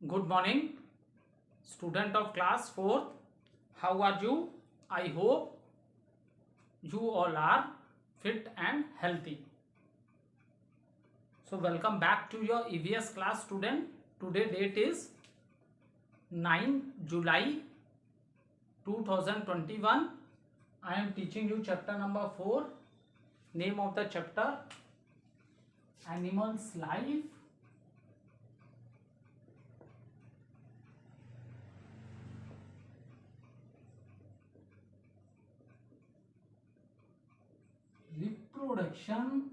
Good morning, student of class 4th. How are you? I hope you all are fit and healthy. So welcome back to your EVS class, student. Today date is 9 July 2021. I am teaching you chapter number 4. Name of the chapter, Animals Life. Reproduction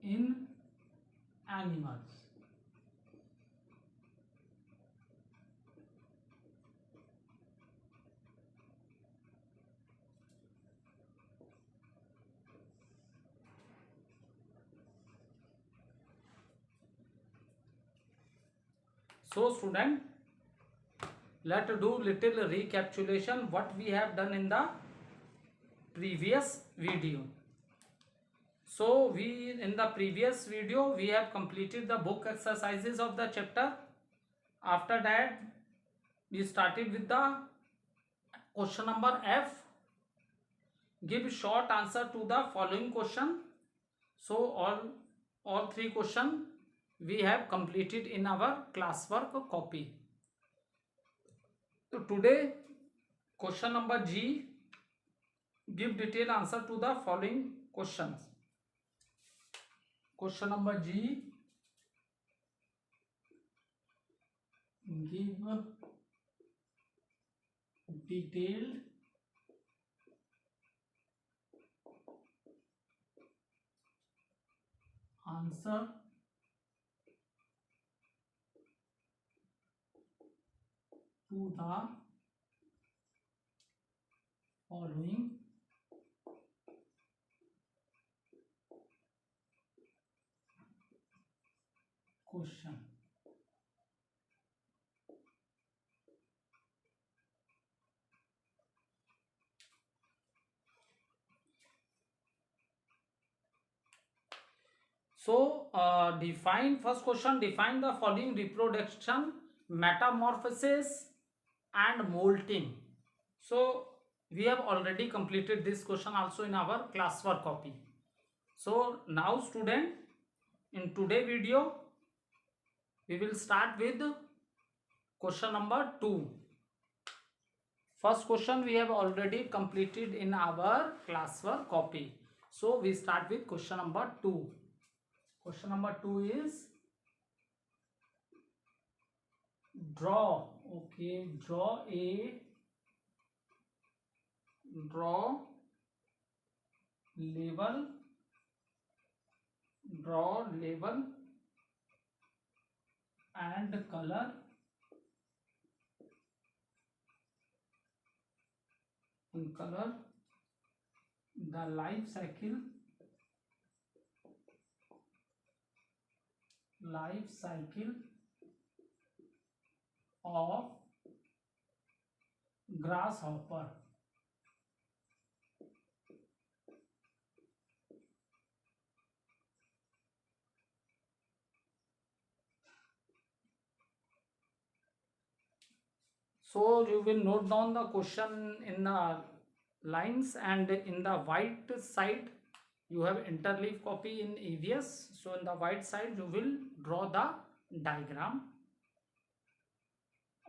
in animals. So student, let's do little recapitulation what we have done in the previous video. So we in the previous video we have completed the book exercises of the chapter. After that we started with the question number F. Give short answer to the following question. So all three question we have completed in our classwork copy. So today question number G. Give detailed answer to the following questions. Question number G. Give detailed answer to the following question. So define first question, define the following reproduction, metamorphosis and molting. So we have already completed this question also in our classwork copy. So now student, in today video we will start with question number 2. First question we have already completed in our classwork copy. So we start with question number 2. Question number 2 is draw. Okay, draw level, draw level and color the life cycle of grasshopper. So you will note down the question in the lines, and in the white side you have interleaf copy in EVS. So in the white side you will draw the diagram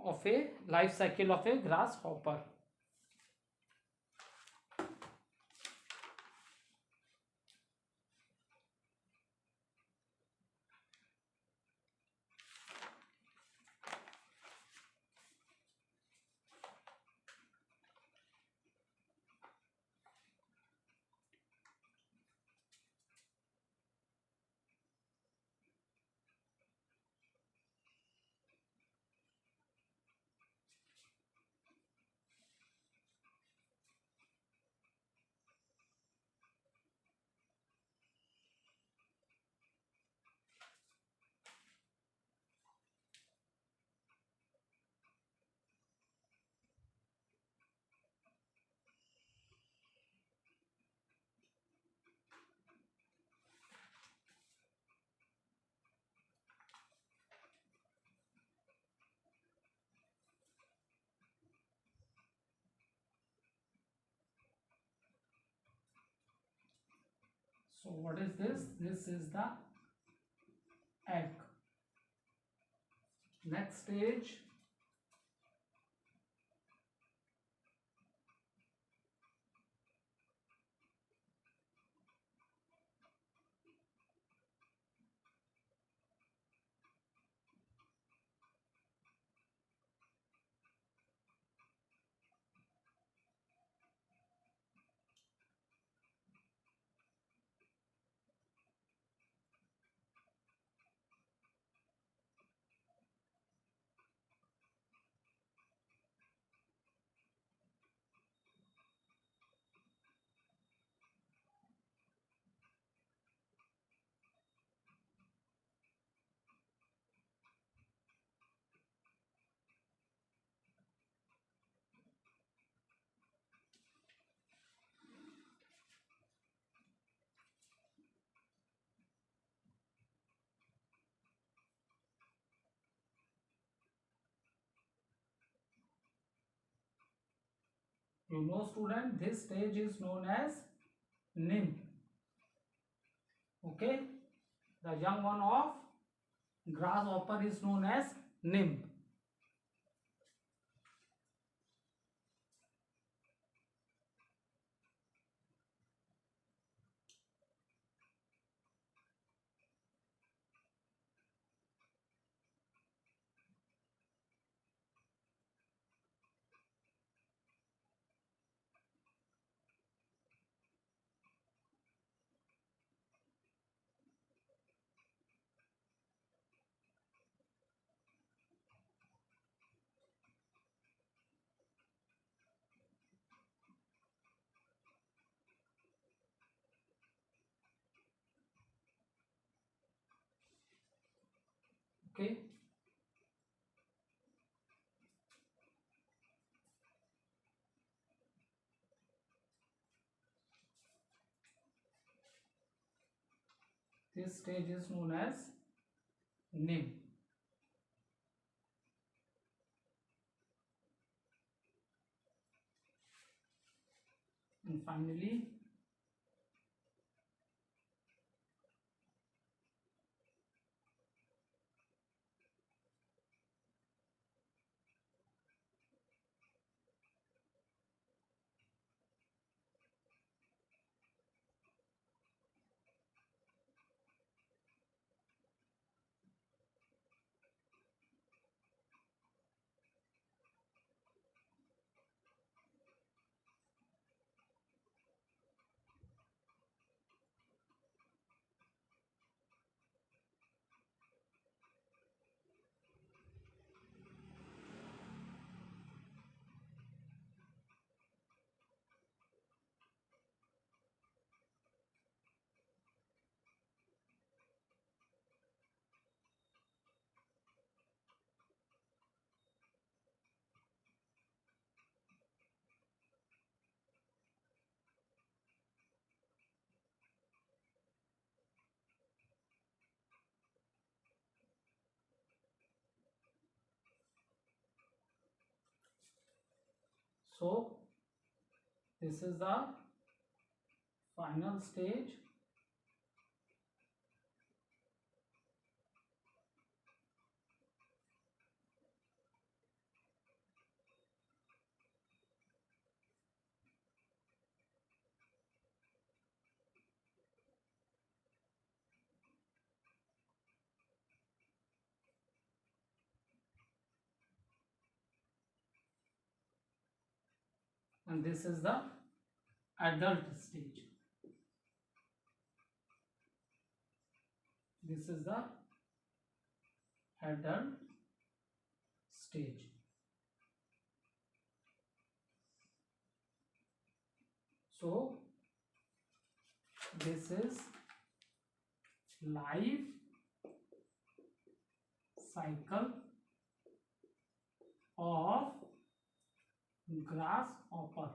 of a life cycle of a grasshopper. So what is this? This is the egg. Next stage, you know student, this stage is known as nymph. Okay, the young one of grasshopper is known as nymph. Okay, this stage is known as nymph. And finally, so this is the final stage. And this is the adult stage. This is the adult stage. So this is life cycle of grasshopper.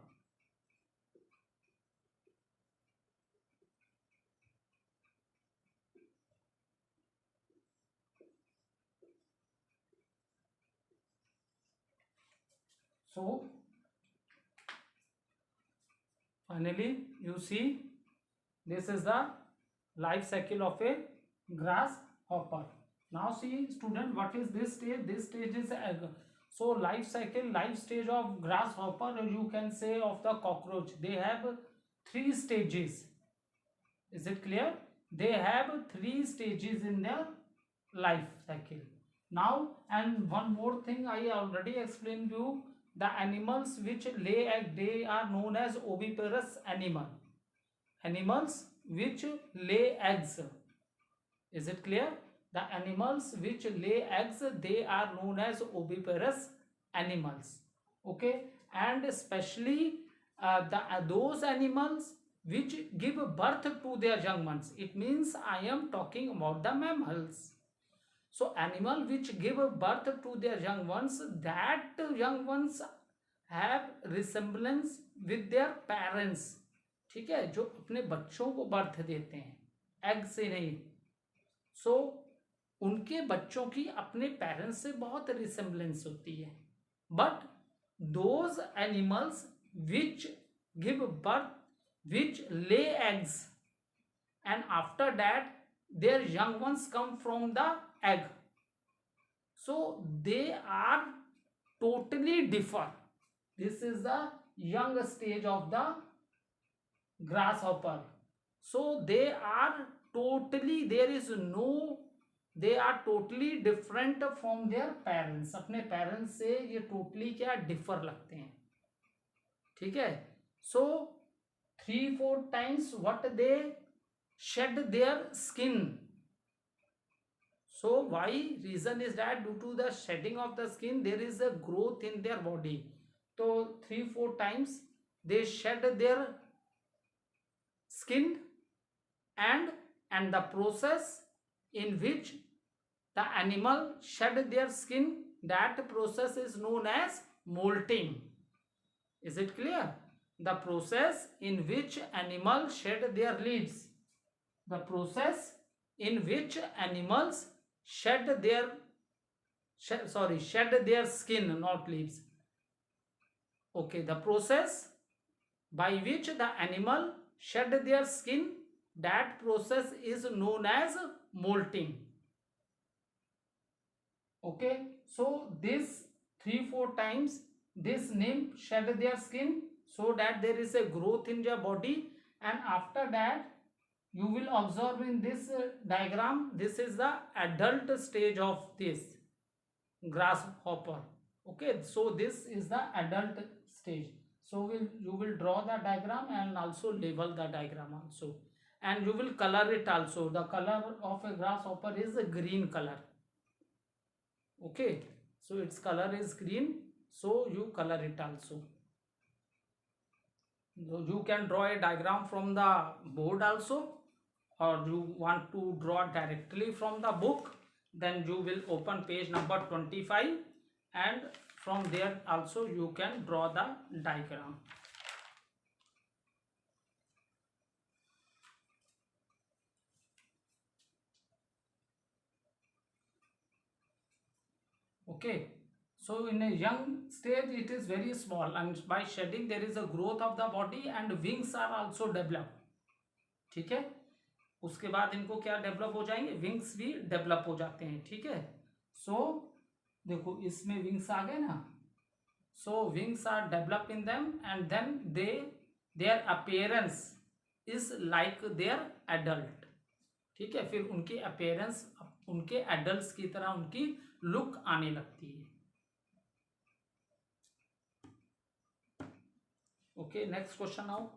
So finally you see, this is the life cycle of a grasshopper. Now see student, what is this stage? This stage is so life cycle, life stage of grasshopper, you can say of the cockroach, they have three stages. Is it clear? They have three stages in their life cycle. Now, and one more thing I already explained you, the animals which lay egg, they are known as oviparous animal. Animals which lay eggs. Is it clear? The animals which lay eggs, they are known as oviparous animals. Okay, and especially those animals which give birth to their young ones. It means I am talking about the mammals. So animal which give birth to their young ones, that young ones have resemblance with their parents. ठीक है, जो अपने बच्चों को birth देते हैं egg से नहीं, सो उनके बच्चों की अपने पेरेंट्स से बहुत रिसेम्बलेंस होती है. But those animals which give birth, which lay eggs, and after that their young ones come from the egg, so they are totally differ. This is the young stage of the grasshopper. So they are totally, there is no, they are totally different from their parents. अपने parents से ये totally क्या differ लगते हैं. ठीक है. So 3-4 times what they shed their skin. So why? Reason is that due to the shedding of the skin there is a growth in their body. So 3-4 times they shed their skin, and the process in which the animal shed their skin, that process is known as molting. Is it clear? The process in which animals shed their leaves, the process in which animals shed their skin, not leaves. Okay, the process by which the animal shed their skin, that process is known as molting. Okay, so this 3-4 times this nymph shed their skin, so that there is a growth in their body, and after that you will observe in this diagram, this is the adult stage of this grasshopper. Okay, so this is the adult stage. So you will draw the diagram and also label the diagram also, and you will color it also. The color of a grasshopper is a green color. Okay, so its color is green, so you color it also. So you can draw a diagram from the board also, or you want to draw directly from the book, then you will open page number 25, and from there also you can draw the diagram. Okay, so in a young stage it is very small, and by shedding there is a growth of the body and wings are also developed. ठीक है, उसके बाद इनको क्या develop हो जाएंगे, wings भी develop हो जाते हैं. ठीक है, सो देखो इसमें विंग्स आ गए ना, so wings are develop in them, and then their appearance is like their adult. ठीक है, फिर उनकी अपीयरेंस उनके एडल्ट्स की तरह उनकी लुक आने लगती है. Okay, next question now.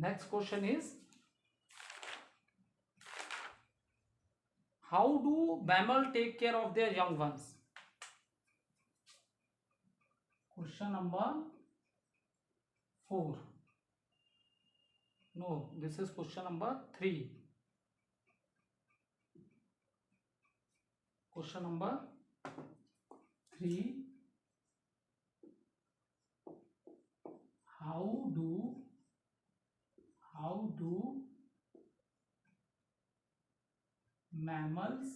Next question is, how do mammal take care of their young ones? Question number 4. No, this is question number 3. Question number 3. How do mammals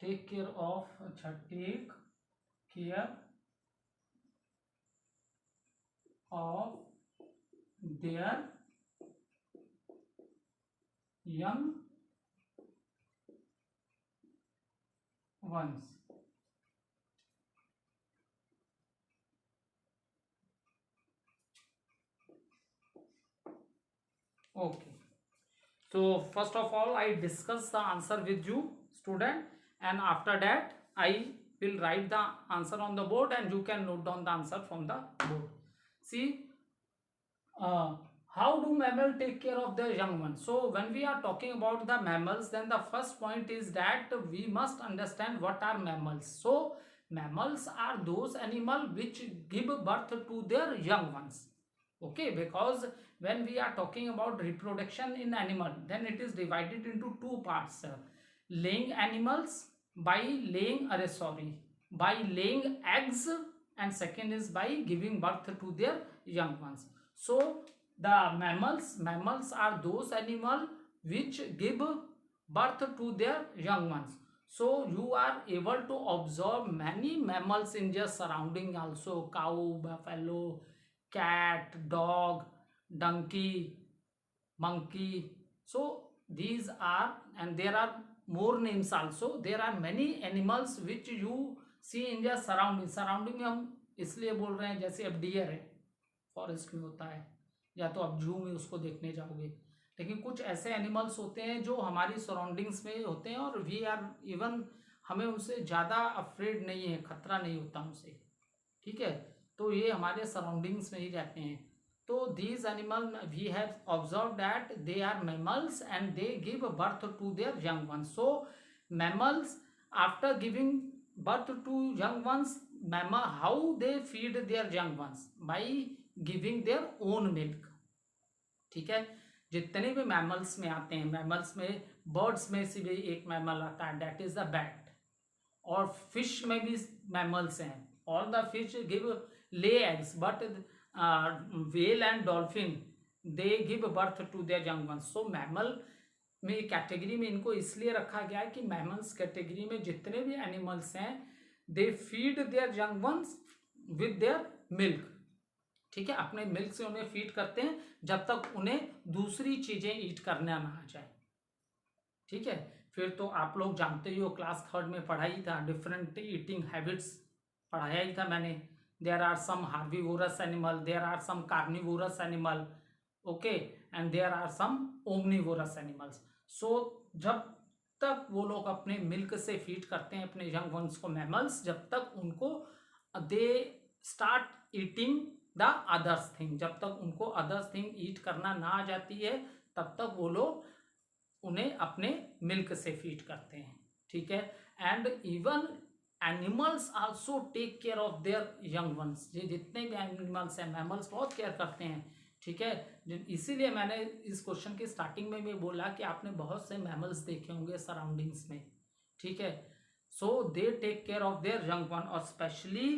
take care of take care of their young ones? Okay. So first of all, I discuss the answer with you, student, and after that I will write the answer on the board and you can note down the answer from the board. See, how do mammals take care of their young ones? So when we are talking about the mammals, then the first point is that we must understand what are mammals. So mammals are those animals which give birth to their young ones. Okay, because when we are talking about reproduction in animal, then it is divided into two parts: laying animals by laying by laying eggs, and second is by giving birth to their young ones. So the mammals are those animal which give birth to their young ones. So you are able to observe many mammals in your surrounding also: cow, buffalo, cat, dog, donkey, monkey. So these are, and there are more names also. There are many animals which you see in your surrounding में हम इसलिए बोल रहे हैं, जैसे अब dear है, forest में होता है, या तो आप जू में उसको देखने जाओगे, लेकिन कुछ ऐसे एनिमल्स होते हैं जो हमारी सराउंडिंग्स में होते हैं और वी आर इवन, हमें उनसे ज़्यादा अफ्रेड नहीं है, खतरा नहीं होता उनसे, ठीक है, तो ये हमारे सराउंडिंग्स में ही रहते हैं. तो these animal we have observed that they are mammals and they give birth to their young ones. So mammals, after giving birth to young ones, how they feed their young ones? By giving their own milk. ठीक है, जितने भी mammals में आते हैं, mammals में birds में से भी एक मैमल आता है, दैट इज द बैट. और फिश में भी मैमल्स हैं, all the fish give lay eggs, but whale and dolphin they give birth to their young ones. So mammal में कैटेगरी में इनको इसलिए रखा गया है कि मैमल्स कैटेगरी में जितने भी एनिमल्स हैं, they feed there young once with their milk. ठीक है, अपने मिल्क से उन्हें फीड करते हैं जब तक उन्हें दूसरी चीजें ईट करना ना आ जाए. ठीक है, फिर तो आप लोग जानते ही हो, क्लास 3 में पढ़ाई था, डिफरेंट ईटिंग हैबिट्स पढ़ाया ही था मैंने. There are some herbivorous animal, there are some carnivorous animal, okay, and there are some omnivorous animals. So जब तक वो लोग अपने मिल्क से फीड करते हैं अपने यंग वंस को, मैमल्स, जब तक उनको they start eating the others thing, जब तक उनको अदर्स थिंग ईट करना ना आ जाती है, तब तक वो लोग उन्हें अपने मिल्क से फीड करते हैं. ठीक है, and even animals also take care of their young ones. ये जितने भी एनिमल्स हैं, मैमल्स बहुत केयर करते हैं. ठीक है, इसीलिए मैंने इस क्वेश्चन की स्टार्टिंग में भी बोला कि आपने बहुत से मैमल्स देखे होंगे सराउंडिंग्स में. ठीक है, so they take care of their young one, और स्पेशली,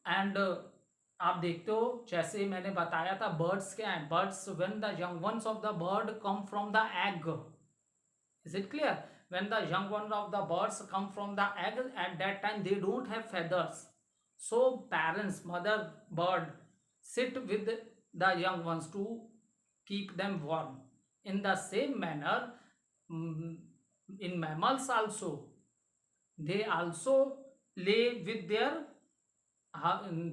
एंड आप देखते हो, जैसे मैंने बताया था, बर्ड्स क्या है, birds when the young ones of the bird come from the egg, is it clear? When the young one of the birds come from the egg, at that time they don't have feathers, so parents, mother bird, sit with the young ones to keep them warm. In the same manner, in mammals also, they also lay with their,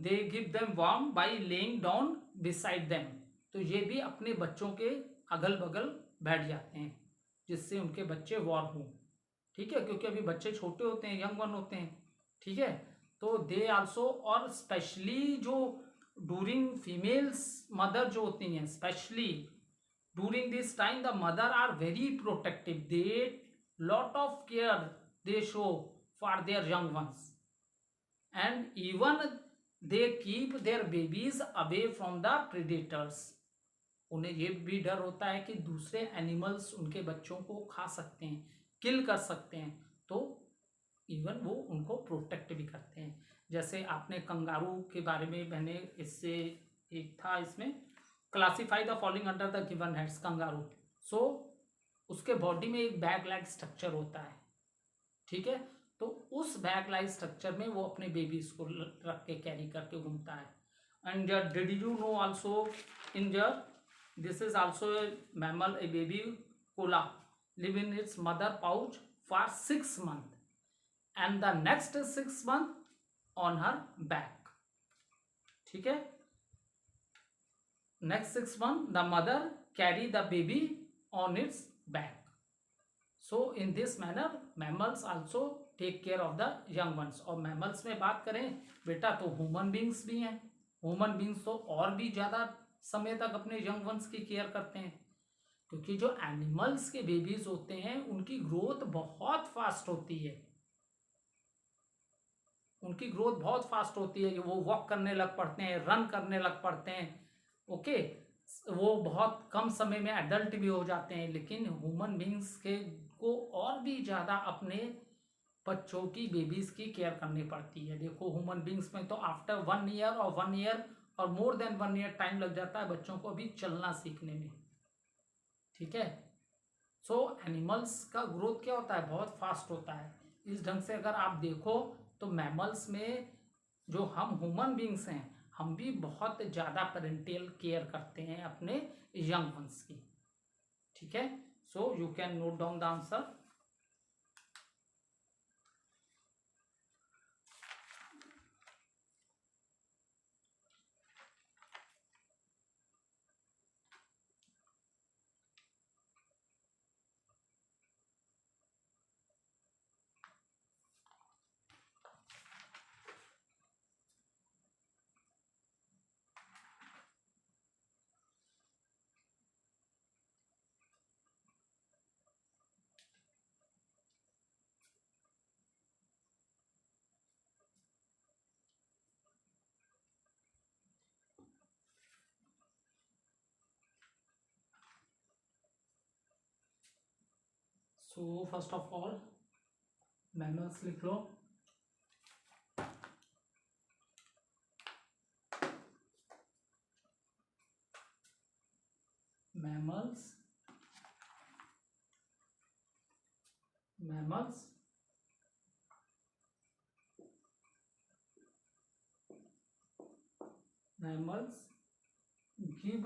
they give them warm by laying down beside them. तो ये भी अपने बच्चों के अगल बगल बैठ जाते हैं जिससे उनके बच्चे वार्म हों. ठीक है, क्योंकि अभी बच्चे छोटे होते हैं, यंग वन होते हैं. ठीक है, तो दे आल्सो, और स्पेशली जो ड्यूरिंग फीमेल्स मदर जो होती हैं, specially During this time the mother are very protective, they lot of care they show for their young ones, and even they keep their babies away from the predators. उन्हें ये भी डर होता है कि दूसरे एनिमल्स उनके बच्चों को खा सकते हैं, किल कर सकते हैं, तो इवन वो उनको प्रोटेक्ट भी करते हैं। जैसे आपने कंगारू के बारे में, मैंने इससे एक था इसमें, classify the following under the given heads kangaroo. So उसके बॉडी में एक बैग लाइक स्ट्रक्चर होता है, ठीक है, तो उस बैग लाइक स्ट्रक्चर में वो अपने बेबीज को रख के कैरी करके घूमता है। And did you know also in this is also a mammal, a baby koala live in its mother pouch for 6 months and the next 6 months on her back, ठीक है। next 6 months the mother carry the baby on its back. So in this manner mammals also take care of the young ones. और mammals में बात करें बेटा तो human beings भी हैं। ह्यूमन बींग्स तो और भी ज़्यादा समय तक अपने यंग वंस की केयर करते हैं, क्योंकि जो एनिमल्स के बेबीज होते हैं उनकी ग्रोथ बहुत फास्ट होती है, उनकी ग्रोथ बहुत फास्ट होती है, वो वॉक करने लग पड़ते हैं, रन करने लग पड़ते हैं, ओके, वो बहुत कम समय में एडल्ट भी हो जाते हैं। लेकिन ह्यूमन बींग्स के को और भी ज़्यादा अपने बच्चों की, बेबीज की केयर करनी पड़ती है। देखो ह्यूमन बींग्स में तो आफ्टर 1 ईयर और 1 ईयर और मोर देन 1 ईयर टाइम लग जाता है बच्चों को अभी चलना सीखने में, ठीक है। सो एनिमल्स का ग्रोथ क्या होता है, बहुत फास्ट होता है। इस ढंग से अगर आप देखो तो मैमल्स में जो हम ह्यूमन बींग्स हैं, हम भी बहुत ज़्यादा पेरेंटियल केयर करते हैं अपने यंग वंस की, ठीक है। So you can note down the answer. So first of all mammals लिख लो। Mammals, mammals mammals give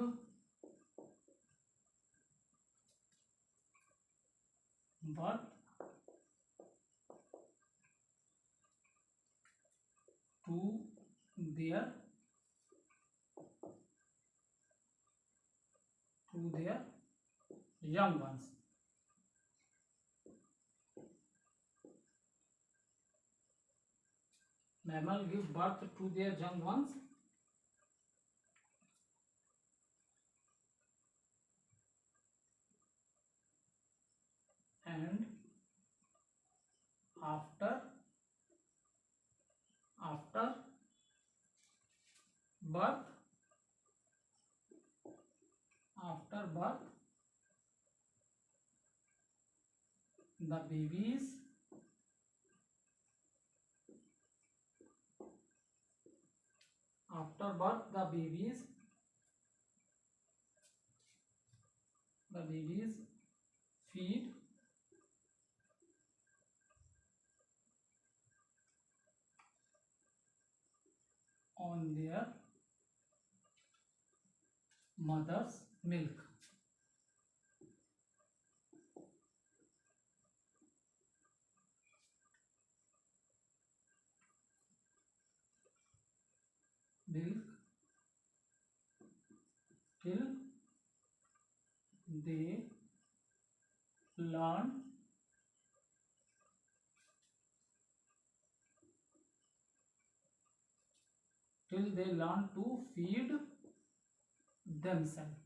birth to their young ones. Mammal give birth to their young ones and after birth the babies feed on their mother's milk. Till they learn to feed themselves.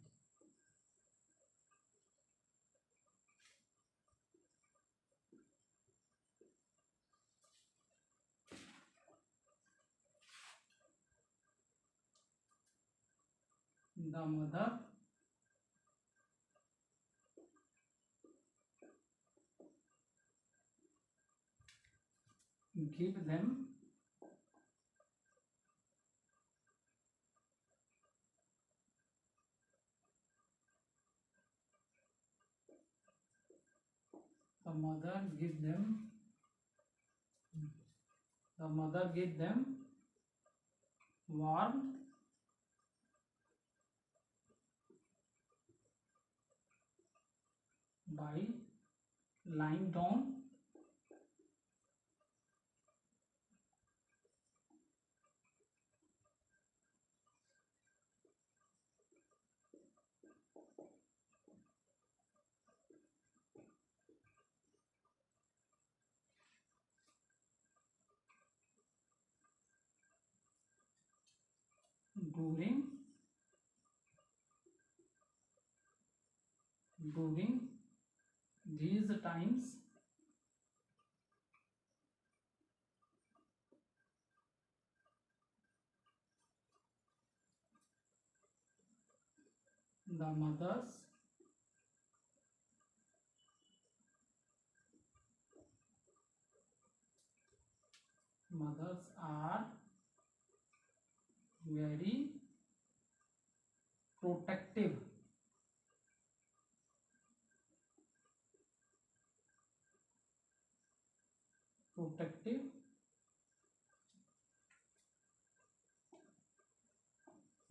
the mother give them the mother give them warmth by lying down during these times. The mothers are very protective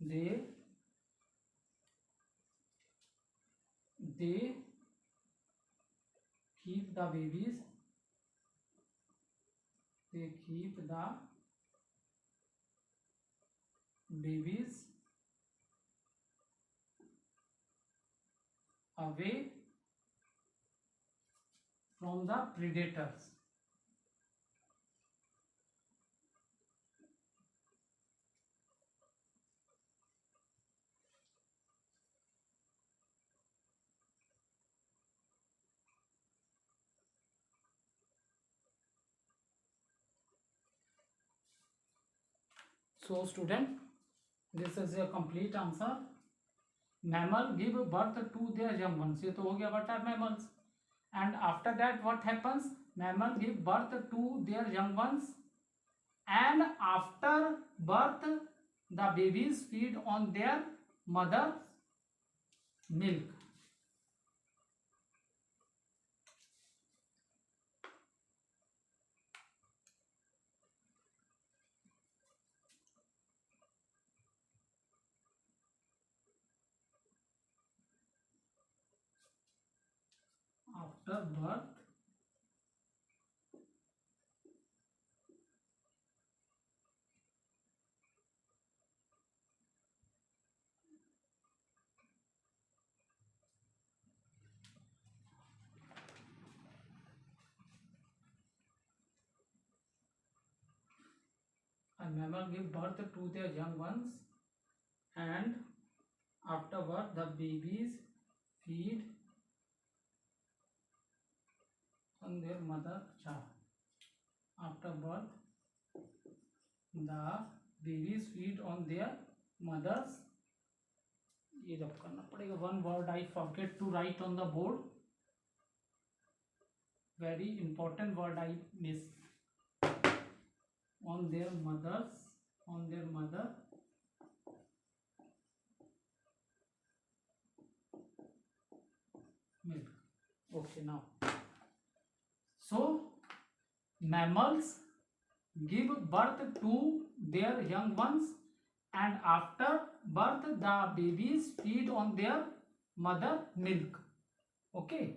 they keep the babies away from the predators. So student, this is a complete answer. Mammal give birth to their young ones. ये तो हो गया what are mammals. And after that what happens? Mammal give birth to their young ones, and after birth the babies feed on their mother's milk. After birth a mammal give birth to their young ones, and afterward the babies feed on their mother child. After birth the babies feed on their mothers. ये जब करना पड़ेगा. One word I forget to write on the board. Very important word I miss. On their mother milk. Okay, now so mammals give birth to their young ones, and after birth the babies feed on their mother milk. Okay,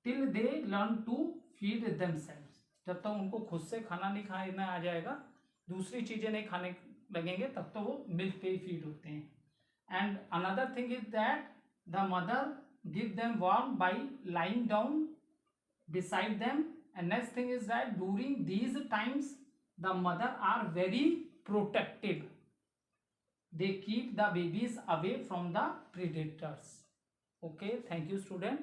till they learn to feed themselves. जब तक उनको खुद से खाना नहीं खाना आ जाएगा, दूसरी चीजें नहीं खाने लगेंगे, तब तो वो मिल्क पे ही फीड होते हैं. And another thing is that the mother give them warm bye lying down beside them. And next thing is that during these times the mother are very protective. They keep the babies away from the predators. Okay, thank you student.